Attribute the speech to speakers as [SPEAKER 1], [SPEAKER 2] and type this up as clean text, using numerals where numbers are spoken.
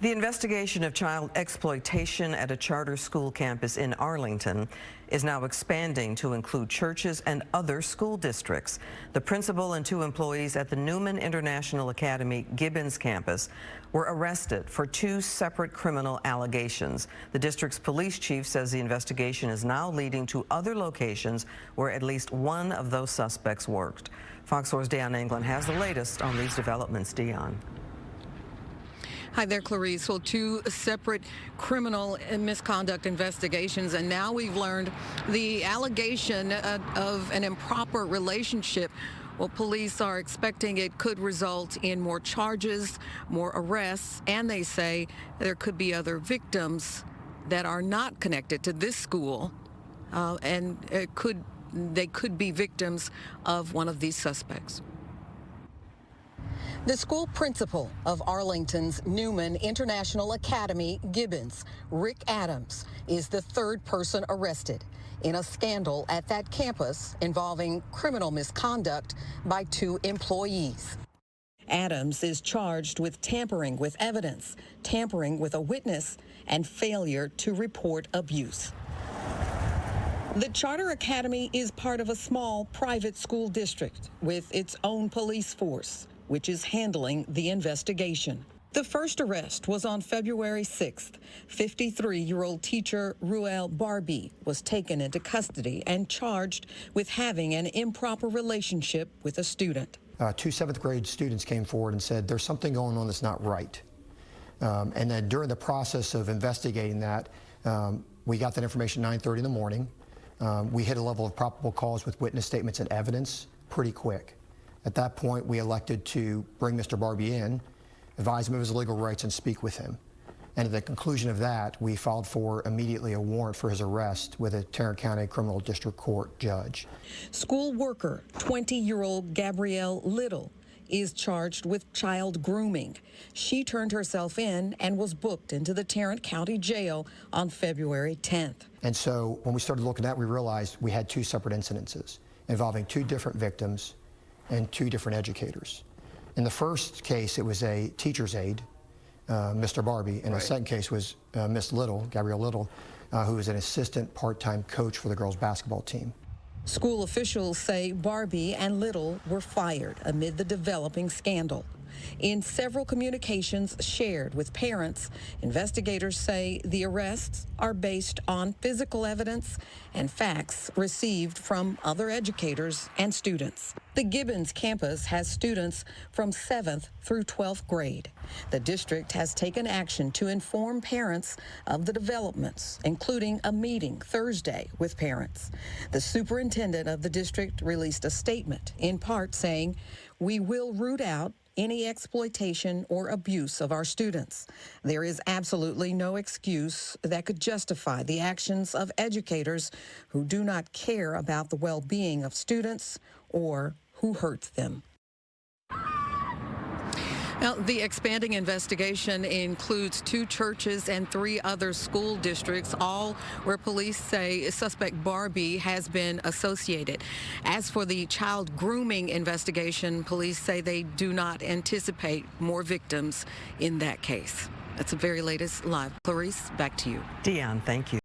[SPEAKER 1] The investigation of child exploitation at a charter school campus in Arlington is now expanding to include churches and other school districts. The principal and 2 employees at the Newman International Academy Gibbons campus were arrested for 2 separate criminal allegations. The district's police chief says the investigation is now leading to other locations where at least one of those suspects worked. Fox 4's Dion England has the latest on these developments. Dion.
[SPEAKER 2] Hi there, Clarice. Well, 2 separate criminal misconduct investigations, and now we've learned the allegation of an improper relationship. Well, police are expecting it could result in more charges, more arrests, and they say there could be other victims that are not connected to this school, and they could be victims of one of these suspects. The school principal of Arlington's Newman International Academy, Gibbons, Rick Adams, is the 3rd person arrested in a scandal at that campus involving criminal misconduct by 2 employees. Adams is charged with tampering with evidence, tampering with a witness, and failure to report abuse. The Charter Academy is part of a small private school district with its own police force, which is handling the investigation. The first arrest was on February 6th. 53-year-old teacher Ruel Barbie was taken into custody and charged with having an improper relationship with a student.
[SPEAKER 3] 2 7th grade students came forward and said there's something going on that's not right. And then during the process of investigating that, we got that information at 9:30 in the morning. We hit a level of probable cause with witness statements and evidence pretty quick. At that point, we elected to bring Mr. Barbie in, advise him of his legal rights, and speak with him. And at the conclusion of that, we filed for immediately a warrant for his arrest with a Tarrant County Criminal District Court judge.
[SPEAKER 2] School worker, 20-year-old Gabrielle Little, is charged with child grooming. She turned herself in and was booked into the Tarrant County Jail on February 10th.
[SPEAKER 3] And so when we started looking at it, we realized we had 2 separate incidences involving 2 different victims and 2 different educators. In the first case, it was a teacher's aide, Mr. Barbie, and the second case was Miss Little, Gabrielle Little, who was an assistant part-time coach for the girls' basketball team.
[SPEAKER 2] School officials say Barbie and Little were fired amid the developing scandal. In several communications shared with parents, investigators say the arrests are based on physical evidence and facts received from other educators and students. The Gibbons campus has students from 7th through 12th grade. The district has taken action to inform parents of the developments, including a meeting Thursday with parents. The superintendent of the district released a statement, in part saying, "We will root out any exploitation or abuse of our students. There is absolutely no excuse that could justify the actions of educators who do not care about the well-being of students or who hurt them." Now, the expanding investigation includes 2 churches and 3 other school districts, all where police say suspect Barbie has been associated. As for the child grooming investigation, police say they do not anticipate more victims in that case. That's the very latest live. Clarice, back to you.
[SPEAKER 1] Dion, thank you.